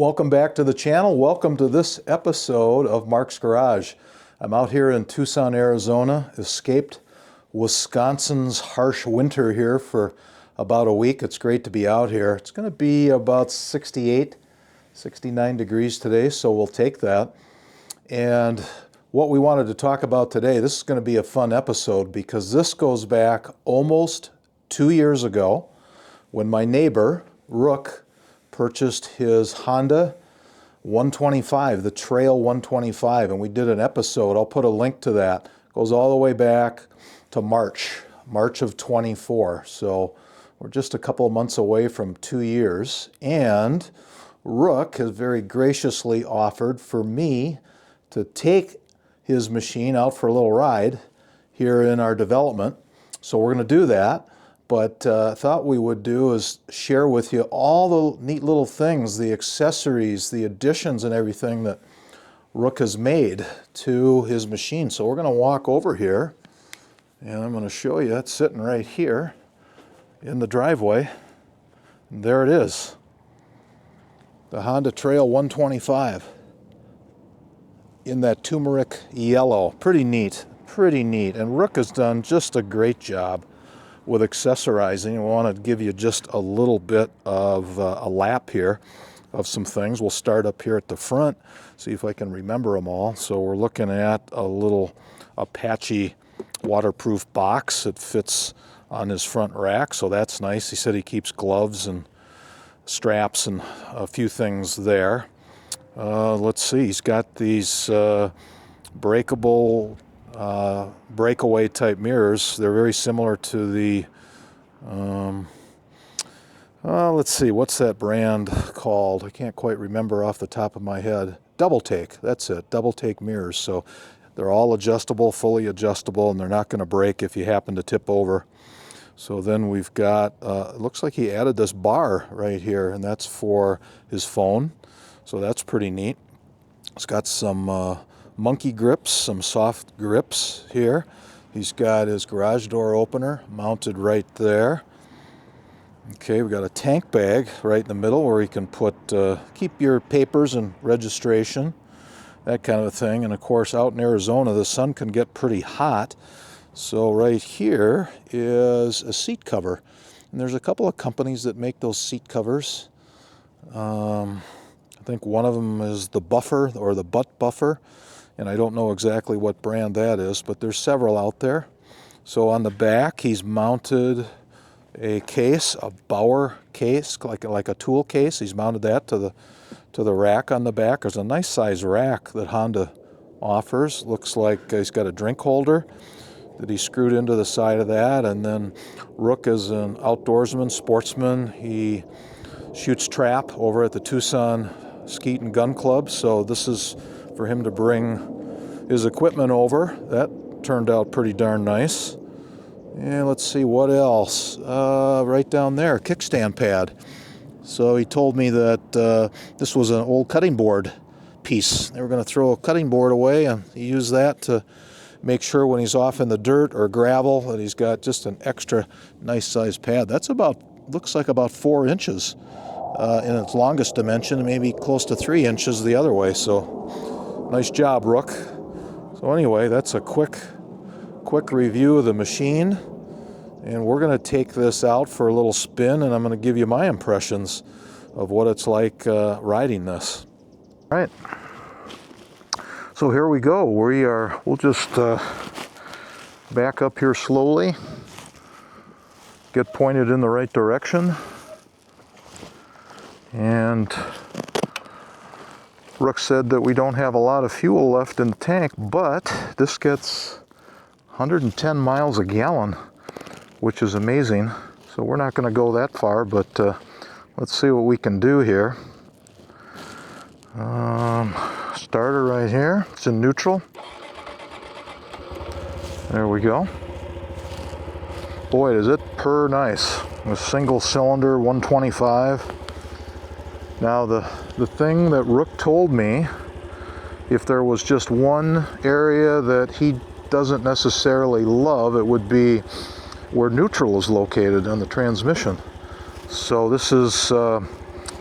Welcome back to the channel. Welcome to this episode of Mark's Garage. I'm out here in Tucson, Arizona. Escaped Wisconsin's harsh winter here for about a week. It's great to be out here. It's going to be about 68, 69 degrees today, so we'll take that. And what we wanted to talk about today, this is going to be a fun episode because this goes back almost 2 years ago when my neighbor, Rook, purchased his Honda 125, the Trail 125, and we did an episode. I'll put a link to that. It goes all the way back to March of 24. So we're just a couple of months away from 2 years. And Rook has very graciously offered for me to take his machine out for a little ride here in our development. So we're going to do that. But thought we would do is share with you all the neat little things, the accessories, the additions and everything that Rook has made to his machine. So we're going to walk over here and I'm going to show you. It's sitting right here in the driveway. And there it is. The Honda Trail 125 in that turmeric yellow. Pretty neat, pretty neat. And Rook has done just a great job with accessorizing. We want to give you just a little bit of a lap here of some things. We'll start up here at the front, see if I can remember them all. So we're looking at a little Apache waterproof box that fits on his front rack, so that's nice. He said he keeps gloves and straps and a few things there. Let's see, he's got these breakable breakaway type mirrors. They're very similar to the let's see, what's that brand called? I can't quite remember off the top of my head. Double Take, that's it, Double Take mirrors. So they're all adjustable, fully adjustable, and they're not going to break if you happen to tip over. So then we've got, it looks like he added this bar right here, and that's for his phone. So that's pretty neat. It's got some monkey grips, some soft grips here. He's got his garage door opener mounted right there. Okay, we've got a tank bag right in the middle where you can put, keep your papers and registration, that kind of a thing. And of course, out in Arizona, the sun can get pretty hot. So right here is a seat cover. And there's a couple of companies that make those seat covers. I think one of them is the Buffer or the Butt Buffer. And I don't know exactly what brand that is, but there's several out there. So on the back, he's mounted a case, a Bauer case, like a tool case. He's mounted that to the rack on the back. There's a nice size rack that Honda offers. Looks like he's got a drink holder that he screwed into the side of that. And then Rook is an outdoorsman, sportsman. He shoots trap over at the Tucson Skeet and Gun Club. So this is for him to bring his equipment over. That turned out pretty darn nice. And let's see what else. Right down there, kickstand pad. So he told me that this was an old cutting board piece. They were going to throw a cutting board away, and he used that to make sure when he's off in the dirt or gravel that he's got just an extra nice size pad. That's looks like about 4 inches in its longest dimension, and maybe close to 3 inches the other way. So nice job, Rook. So anyway, that's a quick review of the machine, and we're going to take this out for a little spin, and I'm going to give you my impressions of what it's like riding this. All right, so here we go. We'll just back up here slowly, get pointed in the right direction, and Rook said that we don't have a lot of fuel left in the tank, but this gets 110 miles a gallon, which is amazing. So we're not going to go that far, but let's see what we can do here. Starter right here. It's in neutral. There we go. Boy, does it purr nice. A single cylinder 125. Now the thing that Rook told me, if there was just one area that he doesn't necessarily love, it would be where neutral is located on the transmission. So this is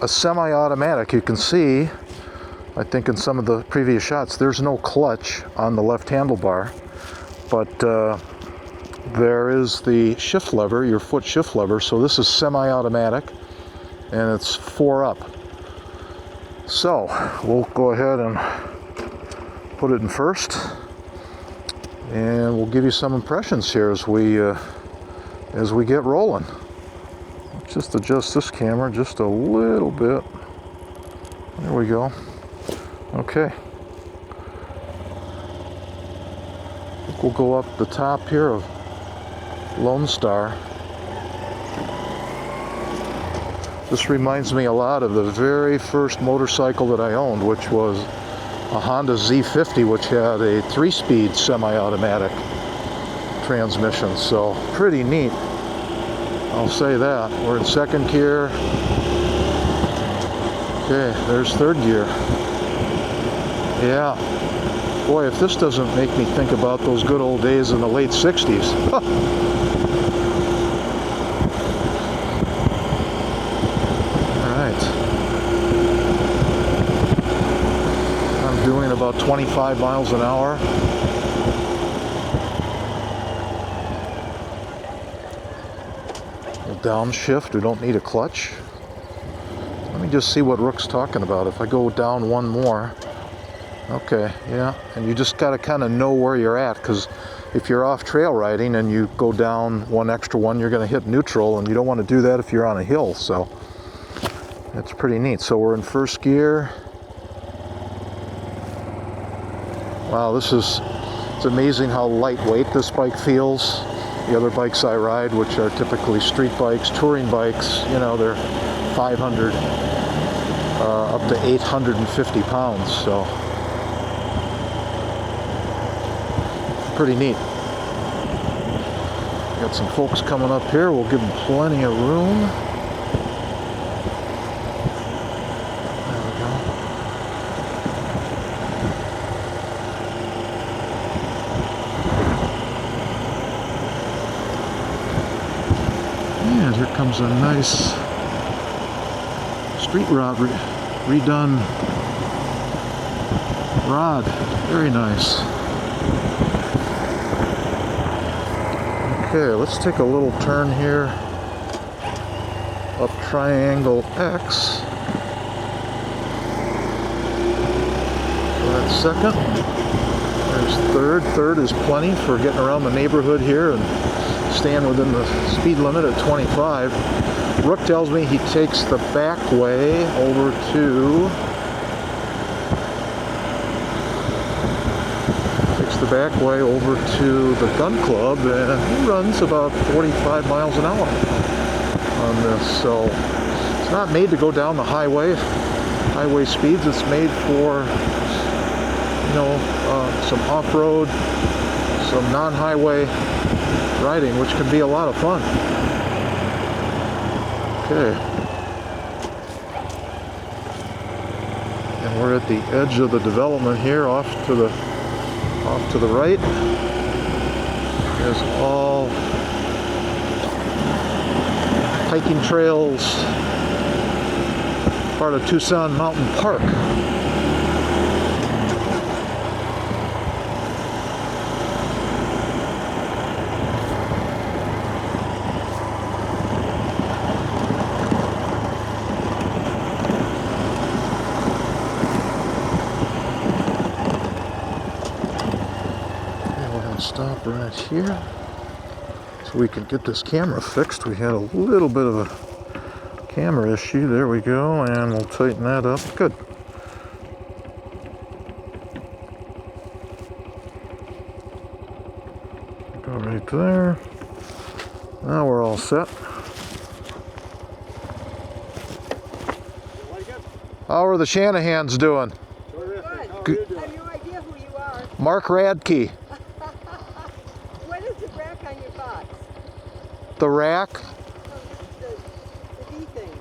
a semi-automatic. You can see, I think in some of the previous shots, there's no clutch on the left handlebar, but there is the shift lever, your foot shift lever. So this is semi-automatic, and it's 4 up. So we'll go ahead and put it in first, and we'll give you some impressions here as we get rolling. Let's just adjust this camera just a little bit. There we go. Okay. I think we'll go up the top here of Lone Star. This reminds me a lot of the very first motorcycle that I owned, which was a Honda Z50, which had a 3-speed semi-automatic transmission. So pretty neat, I'll say that. We're in 2nd gear. Okay, there's 3rd gear. Yeah. Boy, if this doesn't make me think about those good old days in the late 60s. Doing about 25 miles an hour. We'll downshift. We don't need a clutch. Let me just see what Rook's talking about. If I go down one more. Okay, yeah. And you just got to kind of know where you're at, because if you're off trail riding and you go down one extra one, you're going to hit neutral, and you don't want to do that if you're on a hill. So it's pretty neat. So we're in 1st gear. Wow, it's amazing how lightweight this bike feels. The other bikes I ride, which are typically street bikes, touring bikes, you know, they're 500 up to 850 pounds, so pretty neat. Got some folks coming up here. We'll give them plenty of room. And here comes a nice street rod, redone rod. Very nice. Okay, let's take a little turn here up Triangle X. So that's 2nd. There's 3rd. 3rd is plenty for getting around the neighborhood here and staying within the speed limit at 25. Rook tells me he takes the back way over to the gun club, and he runs about 45 miles an hour on this. So it's not made to go down the highway speeds. It's made for, you know, some off-road, some non-highway riding, which can be a lot of fun. Okay. And we're at the edge of the development here, off to the right. There's all hiking trails, part of Tucson Mountain Park. Stop right here so we can get this camera fixed. We had a little bit of a camera issue. There we go, and we'll tighten that up. Good. Go right there. Now we're all set. How are the Shanahans doing? Good. I have no idea who you are. Mark Radke. What is the rack on your box? The rack? The D things.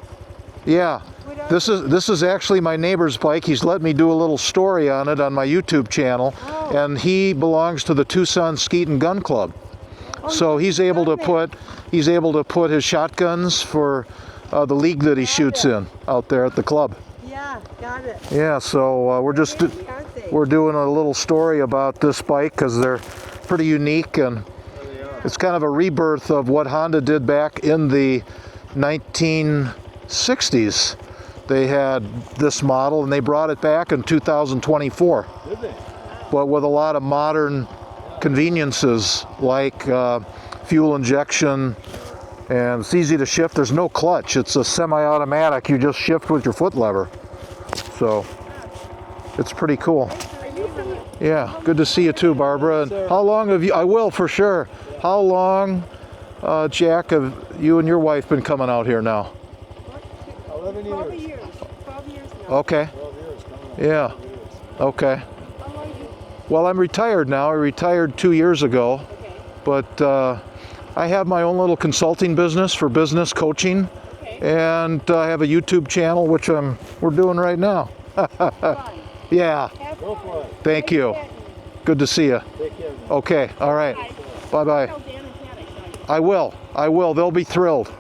Yeah. This is actually my neighbor's bike. He's let me do a little story on it on my YouTube channel, and he belongs to the Tucson Skeet and Gun Club. So he's able to put his shotguns for the league that he shoots in out there at the club. Yeah, got it. Yeah, so we're doing a little story about this bike because they're pretty unique, and it's kind of a rebirth of what Honda did back in the 1960s. They had this model and they brought it back in 2024. Did they? But with a lot of modern conveniences like fuel injection, and it's easy to shift. There's no clutch. It's a semi-automatic. You just shift with your foot lever. So it's pretty cool. Yeah, good to see you too, Barbara. And how long have you, I will for sure. How long, Jack, have you and your wife been coming out here now? 11 12 years. years. 12 years now. Okay. 12 years coming up. Yeah. 12 years. Okay. How long you? Well, I'm retired now. I retired 2 years ago. Okay. But I have my own little consulting business for business coaching. Okay. And I have a YouTube channel, which we're doing right now. Fun. Yeah. Have Go fun. for it. Thank you. Good to see you. Take care. man. Okay. All right. Bye-bye. Tell Dan and Pat I saw you. I will. I will. They'll be thrilled.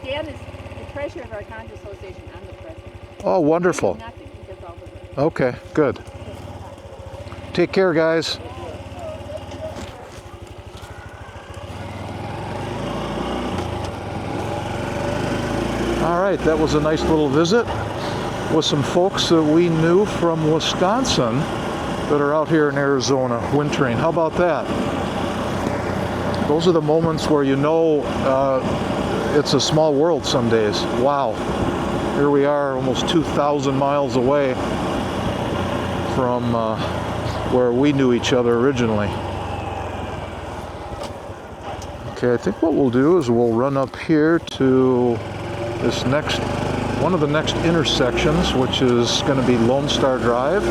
Dan is the treasurer of our condo association. I'm the president. Oh, wonderful. Nothing. He does all the work. Okay. Good. Take care, guys. All right, that was a nice little visit with some folks that we knew from Wisconsin that are out here in Arizona wintering. How about that? Those are the moments where you know it's a small world some days. Wow. Here we are almost 2,000 miles away from where we knew each other originally. Okay, I think what we'll do is we'll run up here to this one of the next intersections, which is going to be Lone Star Drive.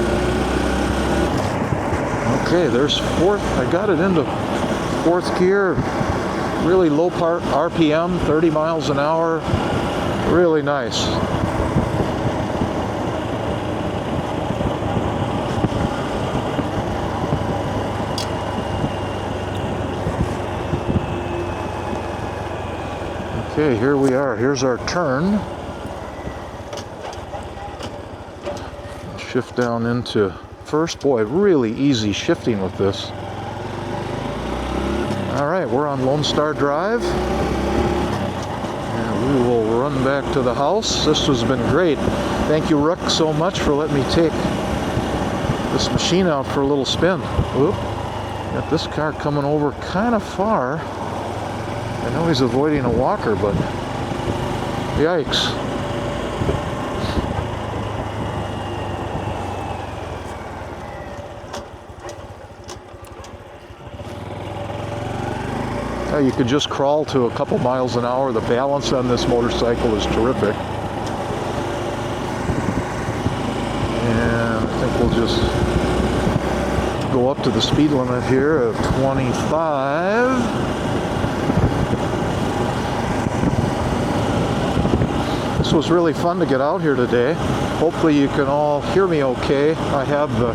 Okay, there's fourth. I got it into fourth gear. Really low RPM, 30 miles an hour. Really nice. Okay, here we are. Here's our turn. Shift down into first. Boy, really easy shifting with this. All right, we're on Lone Star Drive. And we will run back to the house. This has been great. Thank you, Rick, so much for letting me take this machine out for a little spin. Oop. Got this car coming over kind of far. I know he's avoiding a walker, but yikes. You could just crawl to a couple miles an hour. The balance on this motorcycle is terrific. And I think we'll just go up to the speed limit here of 25. This was really fun to get out here today. Hopefully you can all hear me okay. I have the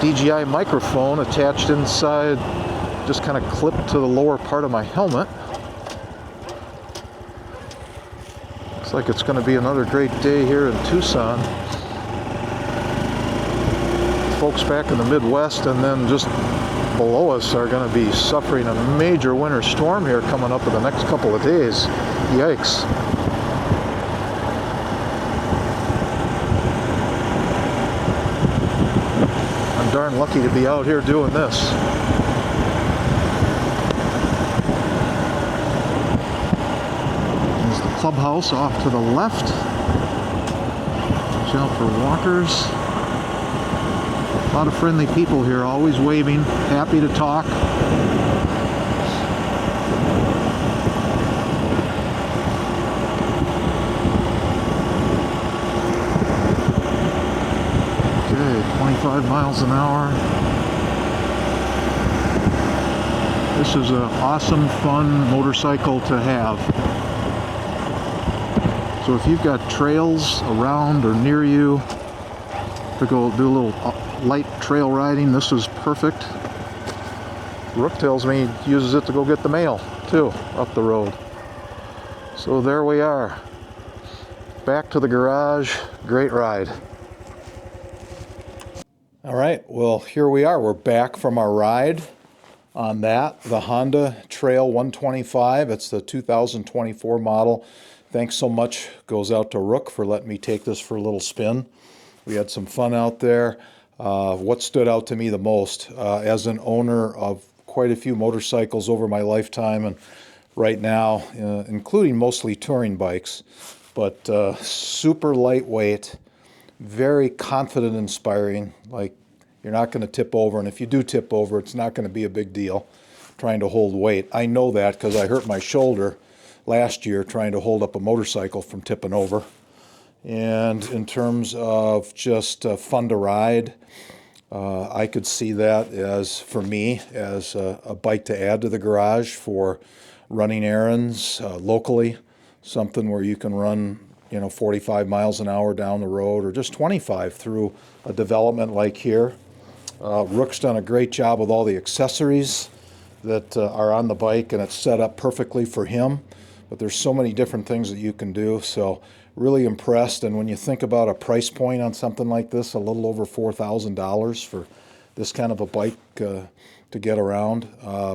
DJI microphone attached inside, just kind of clipped to the lower part of my helmet. Looks like it's going to be another great day here in Tucson. Folks back in the Midwest and then just below us are going to be suffering a major winter storm here coming up in the next couple of days. Yikes. I'm darn lucky to be out here doing this. There's the clubhouse off to the left. Watch out for walkers. A lot of friendly people here, always waving, happy to talk. Okay, 25 miles an hour. This is an awesome, fun motorcycle to have. So if you've got trails around or near you to go do a little light trail riding, this is perfect. Rook tells me he uses it to go get the mail too up the road. So there we are. Back to the garage. Great ride. All right, well, here we are. We're back from our ride on that, the Honda Trail 125. It's the 2024 model. Thanks so much goes out to Rook for letting me take this for a little spin. We had some fun out there. What stood out to me the most, as an owner of quite a few motorcycles over my lifetime, and right now, including mostly touring bikes, but super lightweight, very confident inspiring, like you're not going to tip over, and if you do tip over, it's not going to be a big deal trying to hold weight. I know that because I hurt my shoulder last year trying to hold up a motorcycle from tipping over. And in terms of just fun to ride, I could see that as, for me, as a bike to add to the garage for running errands locally, something where you can run, 45 miles an hour down the road, or just 25 through a development like here. Rook's done a great job with all the accessories that are on the bike, and it's set up perfectly for him. But there's so many different things that you can do, so really impressed. And when you think about a price point on something like this, a little over $4,000 for this kind of a bike to get around,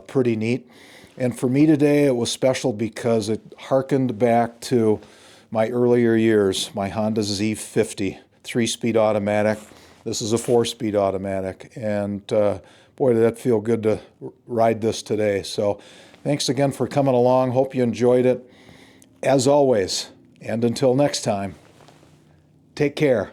pretty neat. And for me today, it was special because it harkened back to my earlier years, my Honda Z50, 3-speed automatic. This is a 4-speed automatic, and boy, did that feel good to ride this today. So thanks again for coming along. Hope you enjoyed it. As always, and until next time, take care.